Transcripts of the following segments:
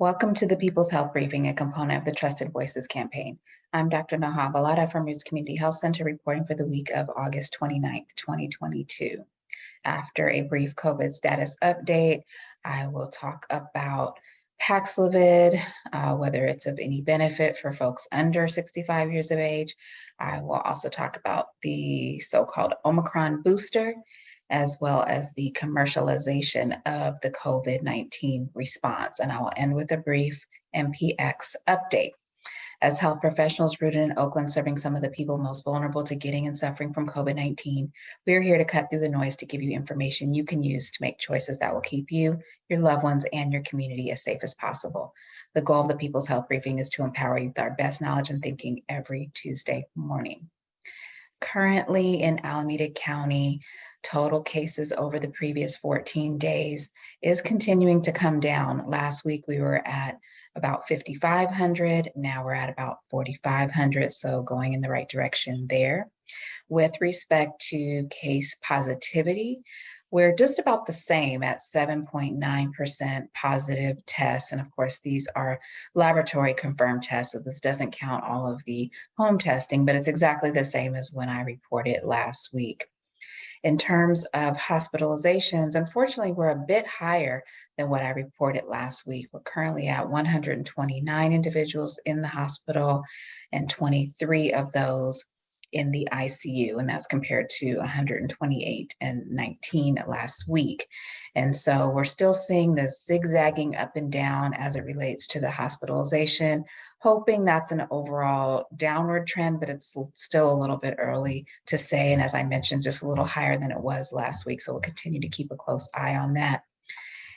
Welcome to the People's Health Briefing, a component of the Trusted Voices campaign. I'm Dr. Naha Balada from Roots Community Health Center, reporting for the week of August 29th, 2022. After a brief COVID status update, I will talk about Paxlovid, whether it's of any benefit for folks under 65 years of age. I will also talk about the so-called Omicron Booster, as well as the commercialization of the COVID-19 response. And I will end with a brief MPX update. As health professionals rooted in Oakland, serving some of the people most vulnerable to getting and suffering from COVID-19, we are here to cut through the noise to give you information you can use to make choices that will keep you, your loved ones, and your community as safe as possible. The goal of the People's Health Briefing is to empower you with our best knowledge and thinking every Tuesday morning. Currently in Alameda County, total cases over the previous 14 days is continuing to come down. Last week we were at about 5,500. Now we're at about 4,500. So going in the right direction there. With respect to case positivity, we're just about the same at 7.9% positive tests. And of course, these are laboratory confirmed tests. So this doesn't count all of the home testing, but it's exactly the same as when I reported last week. In terms of hospitalizations, unfortunately, we're a bit higher than what I reported last week. We're currently at 129 individuals in the hospital and 23 of those in the ICU, and that's compared to 128 and 19 last week. And so we're still seeing this zigzagging up and down as it relates to the hospitalization, hoping that's an overall downward trend, but it's still a little bit early to say. And as I mentioned, just a little higher than it was last week. So we'll continue to keep a close eye on that.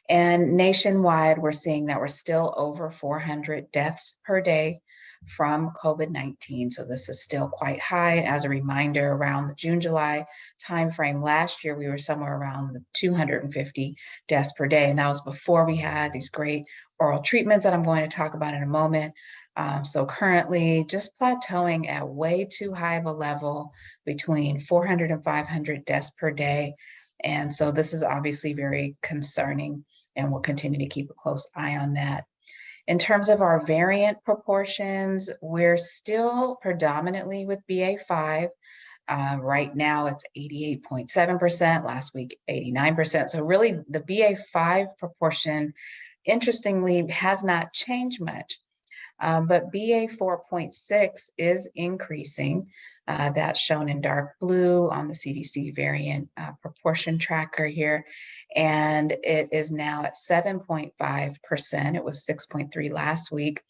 And nationwide, we're seeing that we're still over 400 deaths per day from COVID-19. So this is still quite high. As a reminder, around the June-July timeframe last year, we were somewhere around the 250 deaths per day. And that was before we had these great oral treatments that I'm going to talk about in a moment. So currently just plateauing at way too high of a level, between 400 and 500 deaths per day. And so this is obviously very concerning, and we'll continue to keep a close eye on that. In terms of our variant proportions, we're still predominantly with BA5. Right now it's 88.7%, last week 89%. So really the BA5 proportion, interestingly, has not changed much. But BA 4.6 is increasing. That's shown in dark blue on the CDC variant proportion tracker here. And it is now at 7.5%. It was 6.3 last week.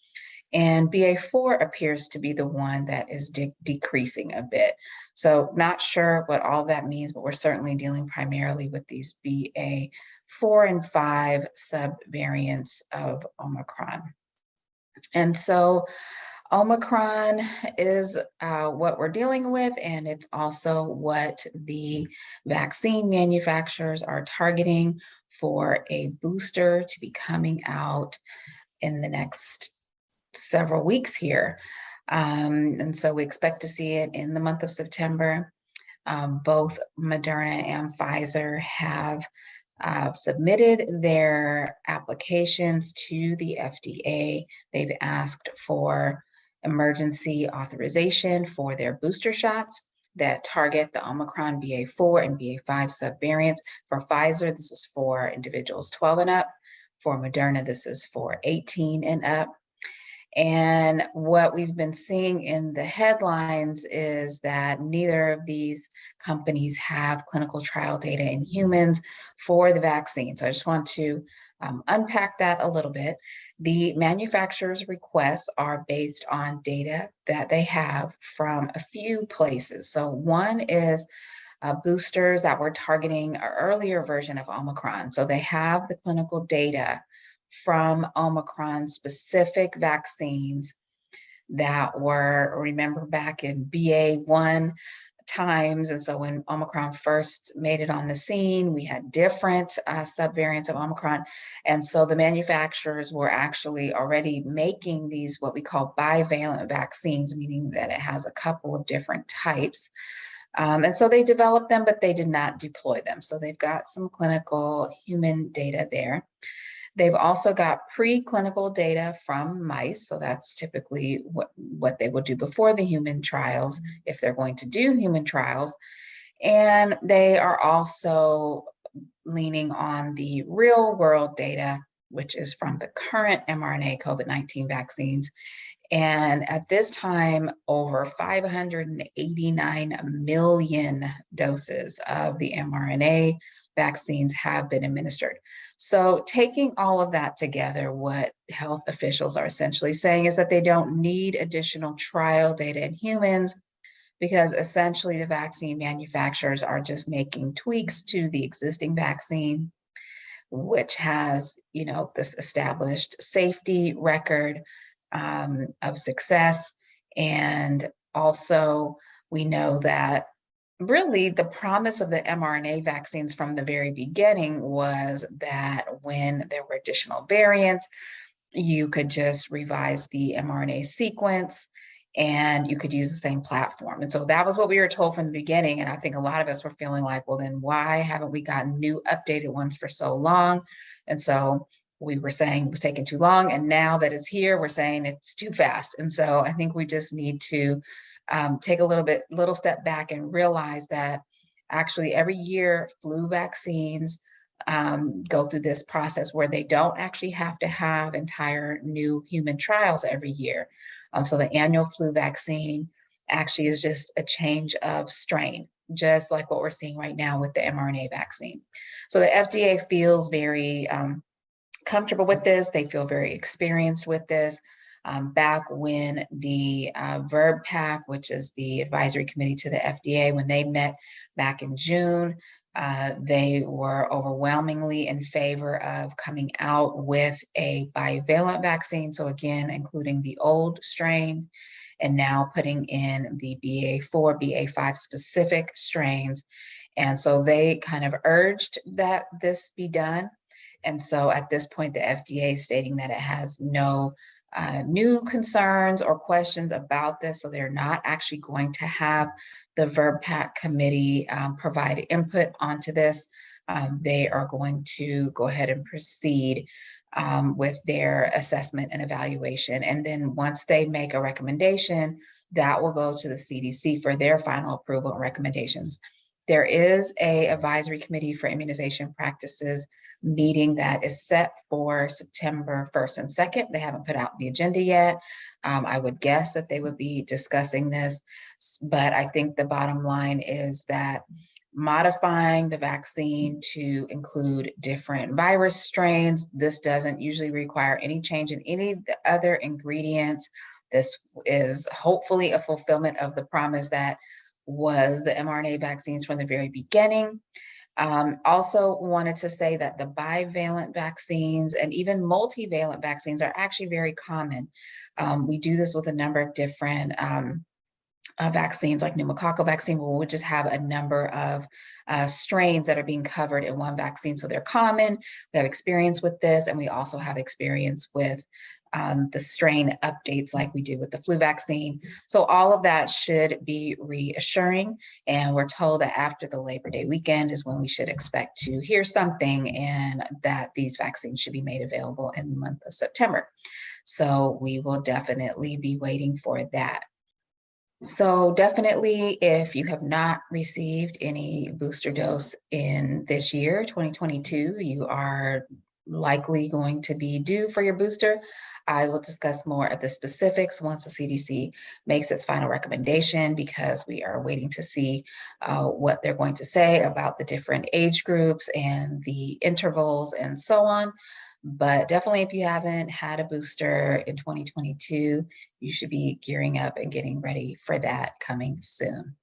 And BA4 appears to be the one that is decreasing a bit. So not sure what all that means, but we're certainly dealing primarily with these BA4 and 5 subvariants of Omicron. And so Omicron is what we're dealing with, and it's also what the vaccine manufacturers are targeting for a booster to be coming out in the next several weeks here. And so we expect to see it in the month of September. Both Moderna and Pfizer have submitted their applications to the FDA. They've asked for emergency authorization for their booster shots that target the Omicron BA4 and BA5 subvariants. For Pfizer, this is for individuals 12 and up. For Moderna, this is for 18 and up. And what we've been seeing in the headlines is that neither of these companies have clinical trial data in humans for the vaccine. So I just want to unpack that a little bit. The manufacturers' requests are based on data that they have from a few places. So one is boosters that were targeting an earlier version of Omicron. So they have the clinical data from Omicron specific vaccines that were, remember, back in BA1 times. And so when Omicron first made it on the scene, we had different subvariants of Omicron. And so the manufacturers were actually already making these what we call bivalent vaccines, meaning that it has a couple of different types. And so they developed them, but they did not deploy them. So they've got some clinical human data there. They've also got preclinical data from mice. So that's typically what they will do before the human trials, if they're going to do human trials. And they are also leaning on the real world data, which is from the current mRNA COVID-19 vaccines. And at this time, over 589 million doses of the mRNA vaccines have been administered. So taking all of that together, what health officials are essentially saying is that they don't need additional trial data in humans, because essentially the vaccine manufacturers are just making tweaks to the existing vaccine, which has, this established safety record of success. And also, we know that really the promise of the mRNA vaccines from the very beginning was that when there were additional variants, you could just revise the mRNA sequence and you could use the same platform. And so that was what we were told from the beginning. And I think a lot of us were feeling like, well, then why haven't we gotten new updated ones for so long? And so we were saying it was taking too long. And now that it's here, we're saying it's too fast. And so I think we just need to take a little step back and realize that actually every year flu vaccines go through this process where they don't actually have to have entire new human trials every year. So the annual flu vaccine actually is just a change of strain, just like what we're seeing right now with the mRNA vaccine. So the FDA feels very comfortable with this. They feel very experienced with this. Back when the VRBPAC, which is the advisory committee to the FDA, when they met back in June, they were overwhelmingly in favor of coming out with a bivalent vaccine. So again, including the old strain and now putting in the BA4, BA5 specific strains. And so they kind of urged that this be done. And so at this point, the FDA is stating that it has no new concerns or questions about this. So they're not actually going to have the VRBPAC committee provide input onto this. They are going to go ahead and proceed with their assessment and evaluation. And then once they make a recommendation, that will go to the CDC for their final approval and recommendations. There is an advisory committee for immunization practices meeting that is set for September 1st and 2nd. They haven't put out the agenda yet. I would guess that they would be discussing this, but I think the bottom line is that modifying the vaccine to include different virus strains, this doesn't usually require any change in any of the other ingredients. This is hopefully a fulfillment of the promise that was the mRNA vaccines from the very beginning. Also wanted to say that the bivalent vaccines and even multivalent vaccines are actually very common. We do this with a number of different vaccines, like pneumococcal vaccine, where we'll just have a number of strains that are being covered in one vaccine. So they're common. We have experience with this, and we also have experience with the strain updates like we did with the flu vaccine. So all of that should be reassuring. And we're told that after the Labor Day weekend is when we should expect to hear something, and that these vaccines should be made available in the month of September. So we will definitely be waiting for that. So definitely, if you have not received any booster dose in this year, 2022, you are likely going to be due for your booster. I will discuss more of the specifics once the CDC makes its final recommendation, because we are waiting to see what they're going to say about the different age groups and the intervals and so on. But definitely, if you haven't had a booster in 2022, you should be gearing up and getting ready for that coming soon.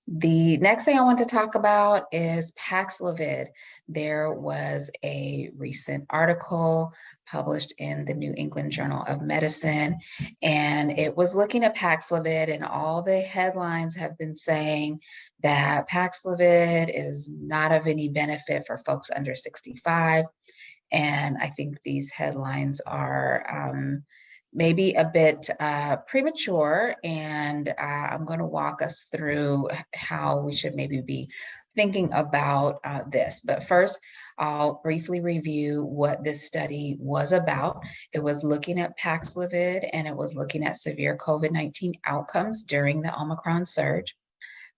The next thing I want to talk about is Paxlovid. There was a recent article published in the New England Journal of Medicine, and it was looking at Paxlovid, and all the headlines have been saying that Paxlovid is not of any benefit for folks under 65. And I think these headlines are maybe a bit premature, and I'm going to walk us through how we should maybe be thinking about this. But first, I'll briefly review what this study was about. It was looking at Paxlovid, and it was looking at severe COVID-19 outcomes during the Omicron surge.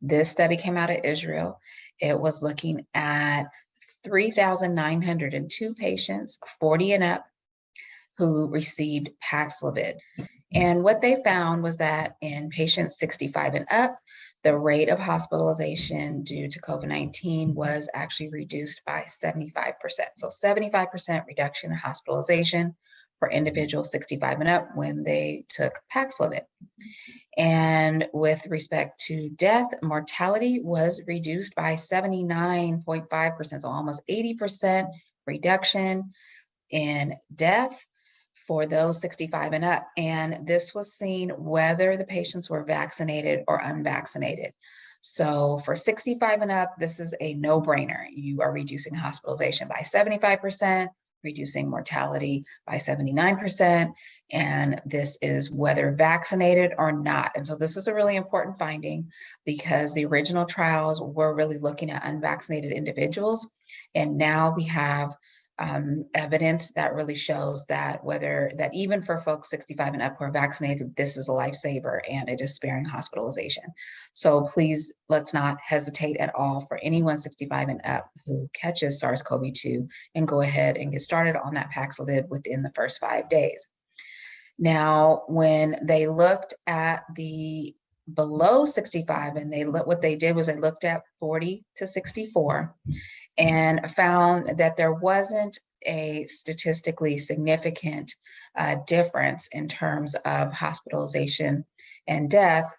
This study came out of Israel. It was looking at 3,902 patients, 40 and up, who received Paxlovid. And what they found was that in patients 65 and up, the rate of hospitalization due to COVID-19 was actually reduced by 75%. So 75% reduction in hospitalization for individuals 65 and up when they took Paxlovid. And with respect to death, mortality was reduced by 79.5%, so almost 80% reduction in death for those 65 and up. And this was seen whether the patients were vaccinated or unvaccinated. So for 65 and up, this is a no-brainer. You are reducing hospitalization by 75%, reducing mortality by 79%, and this is whether vaccinated or not. And so this is a really important finding because the original trials were really looking at unvaccinated individuals, and now we have evidence that really shows that that even for folks 65 and up who are vaccinated, this is a lifesaver and it is sparing hospitalization. So please, let's not hesitate at all for anyone 65 and up who catches SARS-CoV-2 and go ahead and get started on that Paxlovid within the first 5 days. Now, when they looked at the below 65, and what they did was they looked at 40 to 64 and found that there wasn't a statistically significant difference in terms of hospitalization and death,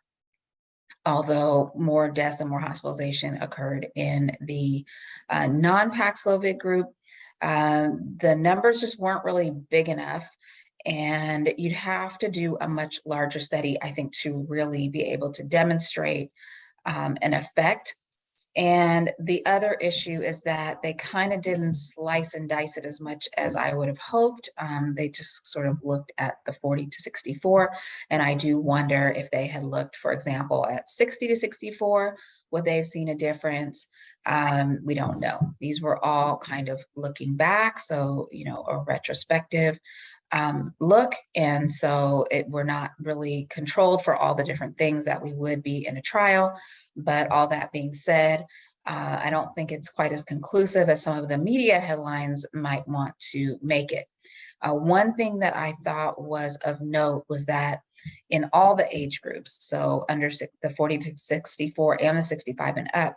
although more deaths and more hospitalization occurred in the non-Paxlovid group. The numbers just weren't really big enough, and you'd have to do a much larger study, I think, to really be able to demonstrate an effect. And the other issue is that they kind of didn't slice and dice it as much as I would have hoped. They just sort of looked at the 40 to 64. And I do wonder if they had looked, for example, at 60 to 64, would they have seen a difference? We don't know. These were all kind of looking back. So, a retrospective look. And so we're not really controlled for all the different things that we would be in a trial. But all that being said, I don't think it's quite as conclusive as some of the media headlines might want to make it. One thing that I thought was of note was that in all the age groups, so under the 40 to 64 and the 65 and up,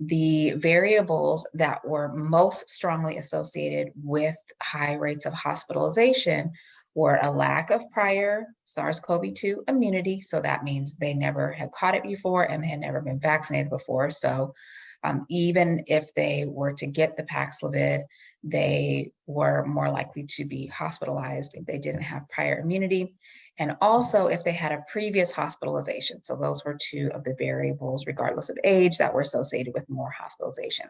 the variables that were most strongly associated with high rates of hospitalization were a lack of prior SARS-CoV-2 immunity. So that means they never had caught it before and they had never been vaccinated before. So even if they were to get the Paxlovid, they were more likely to be hospitalized if they didn't have prior immunity. And also if they had a previous hospitalization. So those were two of the variables, regardless of age, that were associated with more hospitalization.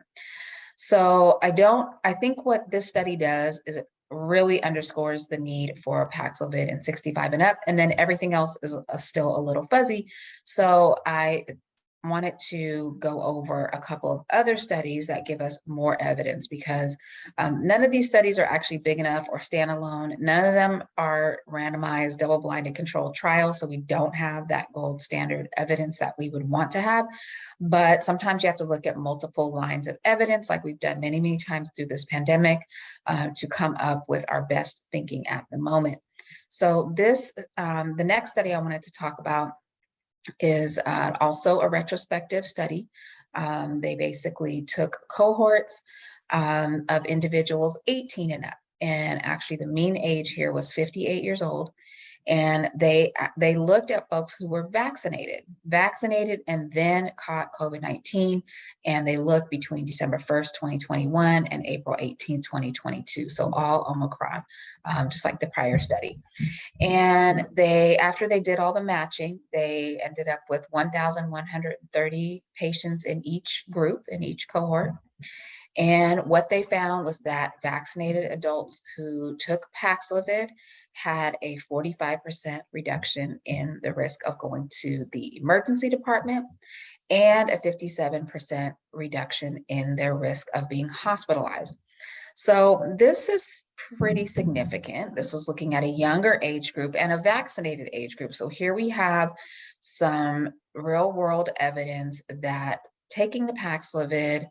So I think what this study does is it really underscores the need for Paxlovid in 65 and up, and then everything else is still a little fuzzy. So I wanted to go over a couple of other studies that give us more evidence, because none of these studies are actually big enough or standalone. None of them are randomized, double-blinded controlled trials, so we don't have that gold standard evidence that we would want to have. But sometimes you have to look at multiple lines of evidence, like we've done many, many times through this pandemic, to come up with our best thinking at the moment. So the next study I wanted to talk about is also a retrospective study. They basically took cohorts of individuals 18 and up, and actually the mean age here was 58 years old. And they looked at folks who were vaccinated and then caught COVID-19, and they looked between December 1st, 2021 and April 18th, 2022. So all Omicron, just like the prior study. And after they did all the matching, they ended up with 1,130 patients in each group, in each cohort. And what they found was that vaccinated adults who took Paxlovid had a 45% reduction in the risk of going to the emergency department and a 57% reduction in their risk of being hospitalized. So this is pretty significant. This was looking at a younger age group and a vaccinated age group. So here we have some real world evidence that taking the Paxlovid,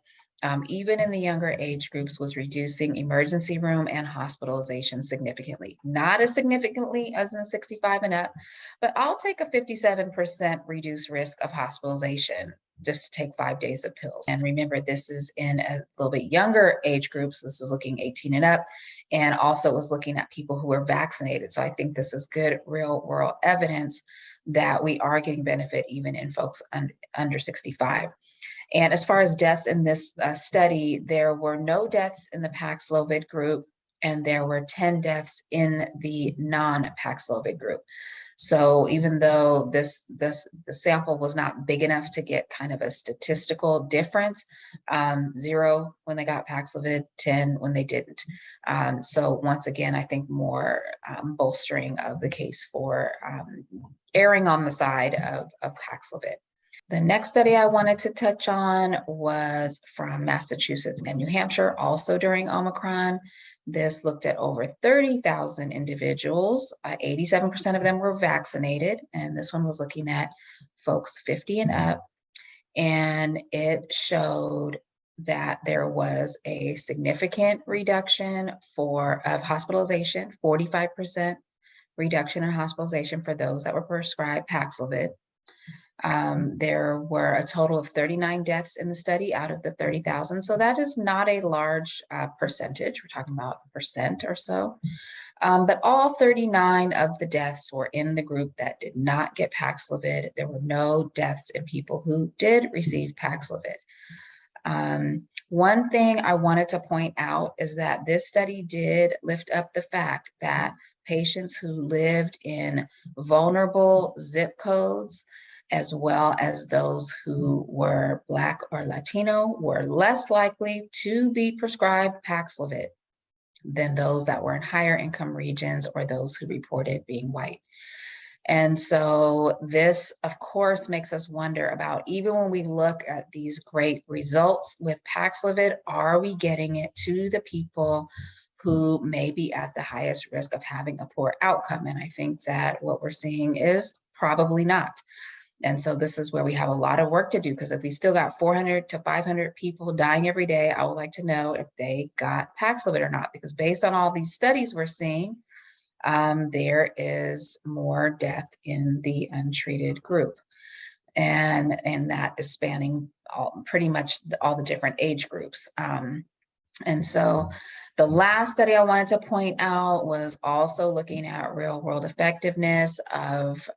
even in the younger age groups, was reducing emergency room and hospitalization significantly. Not as significantly as in 65 and up, but I'll take a 57% reduced risk of hospitalization just to take 5 days of pills. And remember, this is in a little bit younger age groups. This is looking 18 and up, and also was looking at people who are vaccinated. So I think this is good real world evidence that we are getting benefit even in folks under 65. And as far as deaths in this study, there were no deaths in the Paxlovid group, and there were 10 deaths in the non-Paxlovid group. So even though the sample was not big enough to get kind of a statistical difference, 0 when they got Paxlovid, 10 when they didn't. So once again, I think more bolstering of the case for erring on the side of Paxlovid. The next study I wanted to touch on was from Massachusetts and New Hampshire, also during Omicron. This looked at over 30,000 individuals. 87% of them were vaccinated, and this one was looking at folks 50 and up. And it showed that there was a significant reduction of hospitalization, 45% reduction in hospitalization for those that were prescribed Paxlovid. There were a total of 39 deaths in the study out of the 30,000. So that is not a large percentage. We're talking about 1% or so. But all 39 of the deaths were in the group that did not get Paxlovid. There were no deaths in people who did receive Paxlovid. One thing I wanted to point out is that this study did lift up the fact that patients who lived in vulnerable zip codes, as well as those who were Black or Latino, were less likely to be prescribed Paxlovid than those that were in higher income regions or those who reported being white. And so this, of course, makes us wonder about, even when we look at these great results with Paxlovid, are we getting it to the people who may be at the highest risk of having a poor outcome? And I think that what we're seeing is probably not. And so this is where we have a lot of work to do, because if we still got 400 to 500 people dying every day, I would like to know if they got Paxlovid or not, because based on all these studies we're seeing, there is more death in the untreated group. And that is spanning pretty much all the different age groups. And so the last study I wanted to point out was also looking at real world effectiveness of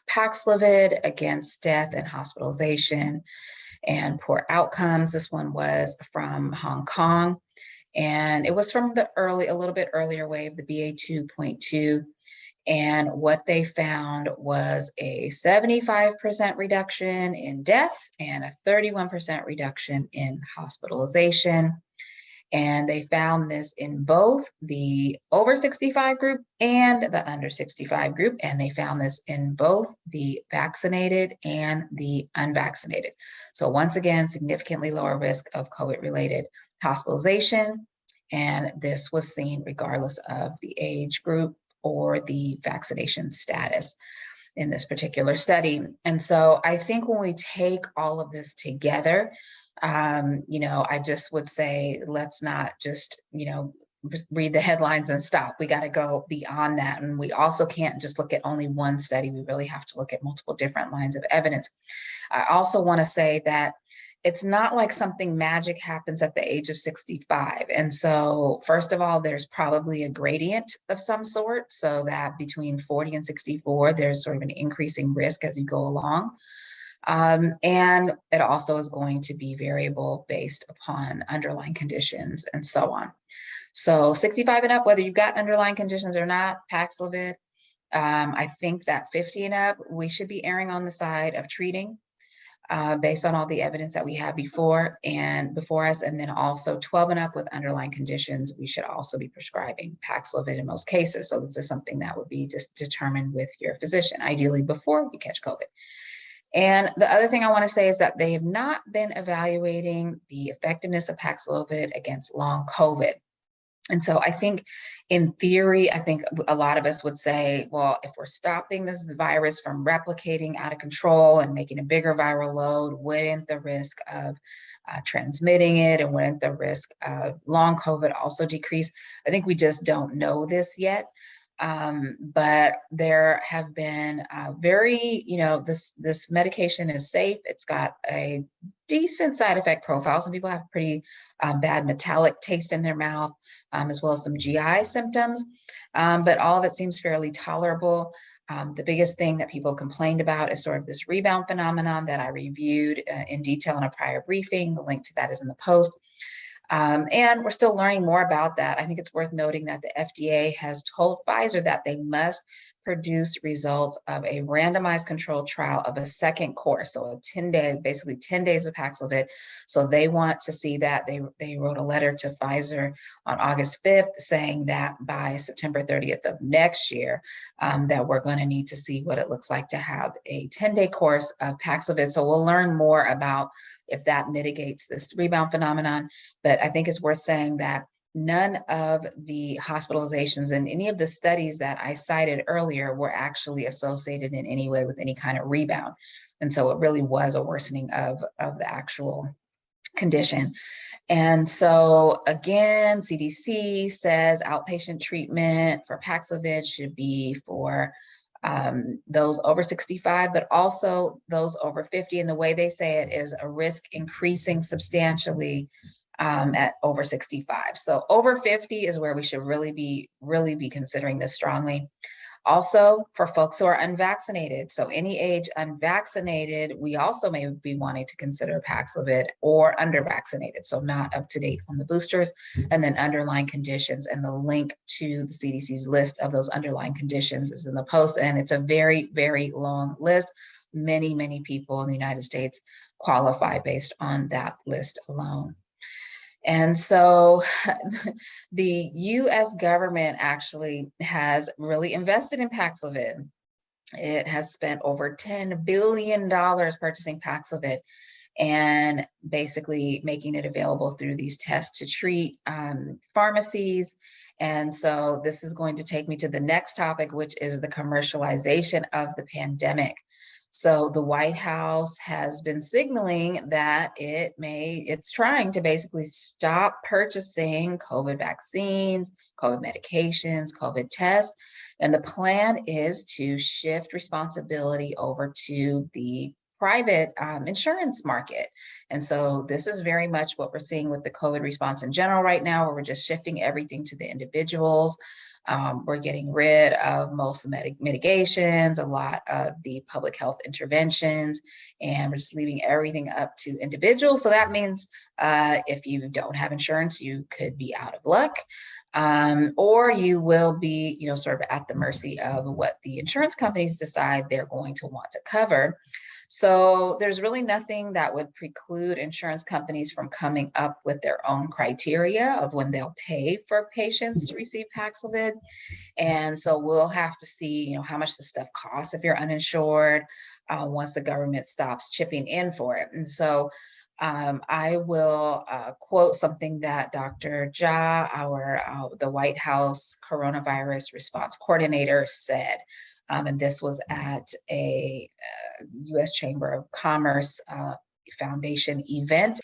Paxlovid against death and hospitalization and poor outcomes. This one was from Hong Kong, and it was from the a little bit earlier wave, the BA.2.2. And what they found was a 75% reduction in death and a 31% reduction in hospitalization. And they found this in both the over 65 group and the under 65 group. And they found this in both the vaccinated and the unvaccinated. So once again, significantly lower risk of COVID-related hospitalization. And this was seen regardless of the age group or the vaccination status in this particular study. And so I think when we take all of this together, I just would say, let's not just, read the headlines and stop. We got to go beyond that. And we also can't just look at only one study. We really have to look at multiple different lines of evidence. I also want to say that it's not like something magic happens at the age of 65. And so first of all, there's probably a gradient of some sort, so that between 40 and 64, there's sort of an increasing risk as you go along. And it also is going to be variable based upon underlying conditions and so on. So 65 and up, whether you've got underlying conditions or not, Paxlovid, I think that 50 and up, we should be erring on the side of treating. based on all the evidence that we have before us, and then also 12 and up with underlying conditions, we should also be prescribing Paxlovid in most cases. So this is something that would be just determined with your physician, ideally before you catch COVID. And the other thing I want to say is that they have not been evaluating the effectiveness of Paxlovid against long COVID. And so I think in theory, I think a lot of us would say, well, if we're stopping this virus from replicating out of control and making a bigger viral load, wouldn't the risk of transmitting it and wouldn't the risk of long COVID also decrease? I think we just don't know this yet. But there have been this medication is safe. It's got a decent side effect profile. Some people have pretty bad metallic taste in their mouth, as well as some GI symptoms, but all of it seems fairly tolerable. The biggest thing that people complained about is sort of this rebound phenomenon that I reviewed in detail in a prior briefing. The link to that is in the post. And we're still learning more about that. I think it's worth noting that the FDA has told Pfizer that they must produce results of a randomized controlled trial of a second course. So a 10-day, basically 10 days of Paxlovid. So they want to see that. They wrote a letter to Pfizer on August 5th saying that by September 30th of next year, that we're going to need to see what it looks like to have a 10-day course of Paxlovid. So we'll learn more about if that mitigates this rebound phenomenon. But I think it's worth saying that none of the hospitalizations in any of the studies that I cited earlier were actually associated in any way with any kind of rebound. And so it really was a worsening of the actual condition. And so again, CDC says outpatient treatment for Paxlovid should be for those over 65, but also those over 50. And the way they say it is a risk increasing substantially at over 65. So over 50 is where we should really be considering this strongly. Also, for folks who are unvaccinated, so any age unvaccinated, we also may be wanting to consider Paxlovid, or undervaccinated, so not up to date on the boosters, and then underlying conditions. And the link to the CDC's list of those underlying conditions is in the post, and it's a very, very long list. Many, many people in the United States qualify based on that list alone. And so the US government actually has really invested in Paxlovid. It has spent over $10 billion purchasing Paxlovid and basically making it available through these test to treat pharmacies. And so this is going to take me to the next topic, which is the commercialization of the pandemic. So the White House has been signaling that it's trying to basically stop purchasing COVID vaccines, COVID medications, COVID tests. And the plan is to shift responsibility over to the private insurance market. And so this is very much what we're seeing with the COVID response in general right now, where we're just shifting everything to the individuals. We're getting rid of most mitigations, a lot of the public health interventions, and we're just leaving everything up to individuals. So that means if you don't have insurance, you could be out of luck, or you will be, sort of at the mercy of what the insurance companies decide they're going to want to cover. So there's really nothing that would preclude insurance companies from coming up with their own criteria of when they'll pay for patients to receive Paxlovid. And so we'll have to see, how much the stuff costs if you're uninsured once the government stops chipping in for it. And so I will quote something that Dr. Jha, the White House coronavirus response coordinator, said. And this was at a U.S. Chamber of Commerce Foundation event.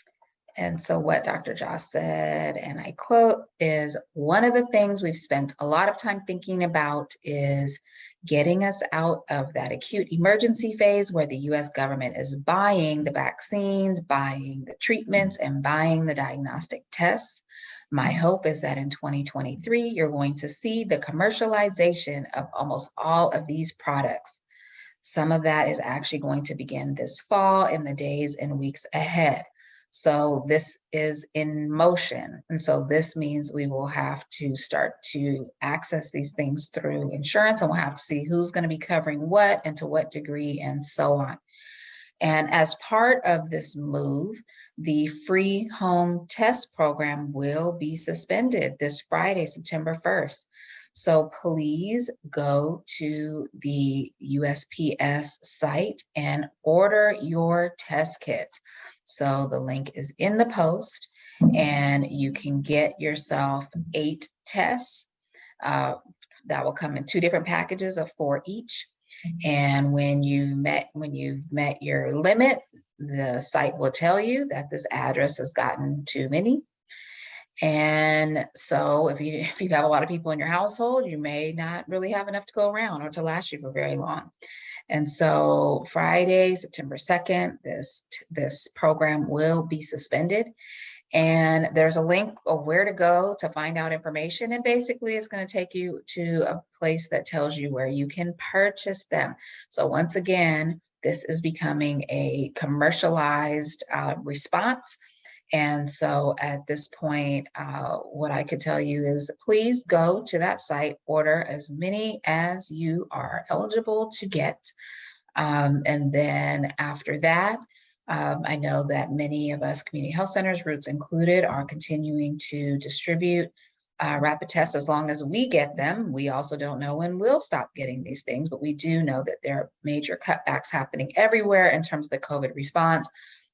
And so what Dr. Jha said, and I quote, is one of the things we've spent a lot of time thinking about is getting us out of that acute emergency phase where the U.S. government is buying the vaccines, buying the treatments, and buying the diagnostic tests. My hope is that in 2023, you're going to see the commercialization of almost all of these products. Some of that is actually going to begin this fall in the days and weeks ahead. So this is in motion. And so this means we will have to start to access these things through insurance, and we'll have to see who's going to be covering what and to what degree and so on. And as part of this move, the free home test program will be suspended this Friday, September 1st. So please go to the USPS site and order your test kits. So the link is in the post, and you can get yourself 8 tests. That will come in 2 different packages of 4 each. And when you've met your limit, the site will tell you that this address has gotten too many. And so if you have a lot of people in your household, you may not really have enough to go around or to last you for very long. And so Friday, September 2nd, this program will be suspended. And there's a link of where to go to find out information. And basically it's going to take you to a place that tells you where you can purchase them. So once again, this is becoming a commercialized response. And so at this point, what I could tell you is please go to that site, order as many as you are eligible to get. And then after that, I know that many of us community health centers, Roots included, are continuing to distribute rapid tests as long as we get them. We also don't know when we'll stop getting these things, but we do know that there are major cutbacks happening everywhere in terms of the COVID response,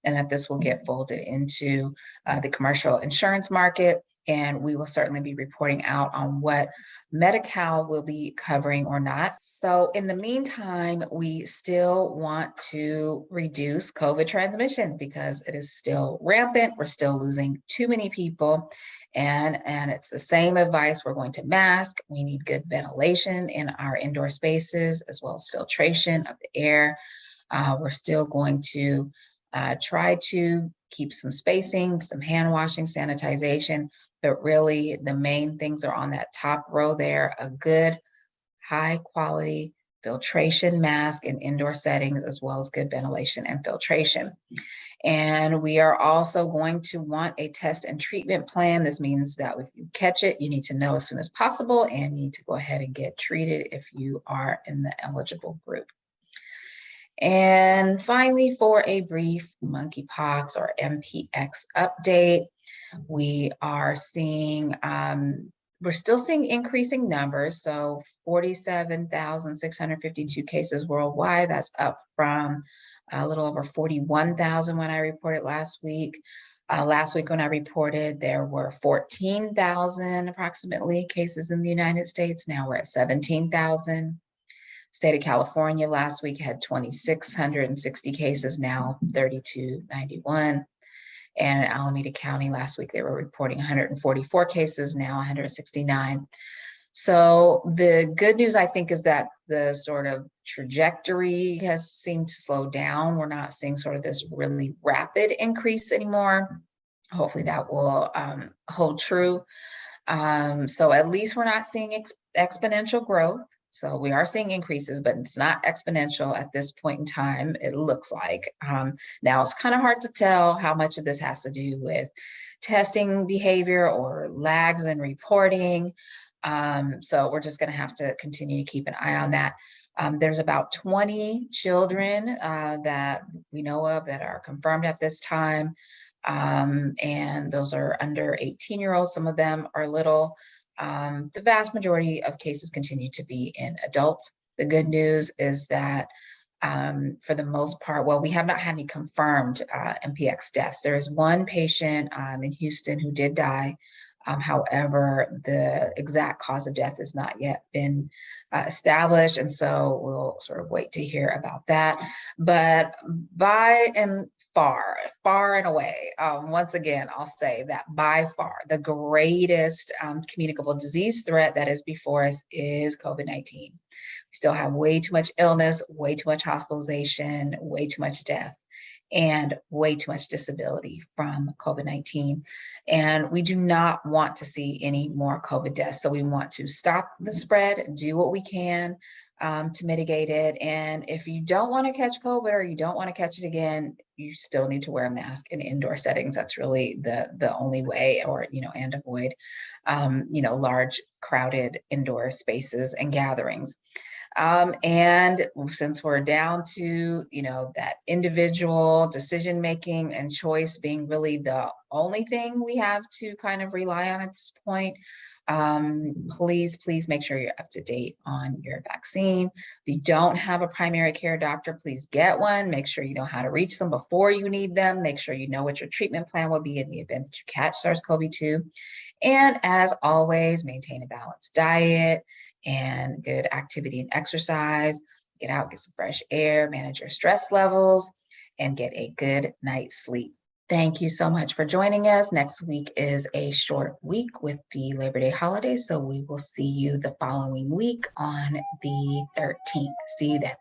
and that this will get folded into the commercial insurance market. And we will certainly be reporting out on what Medi-Cal will be covering or not. So in the meantime, we still want to reduce COVID transmission because it is still rampant. We're still losing too many people. And it's the same advice. We're going to mask. We need good ventilation in our indoor spaces, as well as filtration of the air. We're still going to try to keep some spacing, some hand washing, sanitization, but really the main things are on that top row there: a good high quality filtration mask in indoor settings, as well as good ventilation and filtration. And we are also going to want a test and treatment plan. This means that if you catch it, you need to know as soon as possible, and you need to go ahead and get treated if you are in the eligible group. And finally, for a brief monkeypox or MPX update, we are seeing, we're still seeing increasing numbers. So 47,652 cases worldwide. That's up from a little over 41,000 when I reported last week. Last week when I reported, there were 14,000 approximately cases in the United States. Now we're at 17,000. State of California last week had 2,660 cases, now 3,291. And in Alameda County last week, they were reporting 144 cases, now 169. So the good news, I think, is that the sort of trajectory has seemed to slow down. We're not seeing sort of this really rapid increase anymore. Hopefully that will hold true. So at least we're not seeing exponential growth. So we are seeing increases, but it's not exponential at this point in time, it looks like. Now it's kind of hard to tell how much of this has to do with testing behavior or lags in reporting. So we're just going to have to continue to keep an eye on that. There's about 20 children that we know of that are confirmed at this time. And those are under 18-year-olds. Some of them are little. The vast majority of cases continue to be in adults. The good news is that for the most part, well, we have not had any confirmed MPX deaths. There is one patient in Houston who did die. However, the exact cause of death has not yet been established, and so we'll sort of wait to hear about that. But by and far and away, once again, I'll say that by far the greatest communicable disease threat that is before us is COVID-19. We still have way too much illness, way too much hospitalization, way too much death, and way too much disability from COVID-19. And we do not want to see any more COVID deaths. So we want to stop the spread, do what we can to mitigate it. And if you don't want to catch COVID or you don't want to catch it again, you still need to wear a mask in indoor settings. That's really the only way, or, and avoid, large crowded indoor spaces and gatherings. And since we're down to, that individual decision making and choice being really the only thing we have to kind of rely on at this point, please make sure you're up to date on your vaccine. If you don't have a primary care doctor, please get one. Make sure you know how to reach them before you need them. Make sure you know what your treatment plan will be in the event that you catch SARS-CoV-2. And as always, maintain a balanced diet and good activity and exercise. Get out, get some fresh air, manage your stress levels, and get a good night's sleep. Thank you so much for joining us. Next week is a short week with the Labor Day holiday, so we will see you the following week on the 13th. See you then.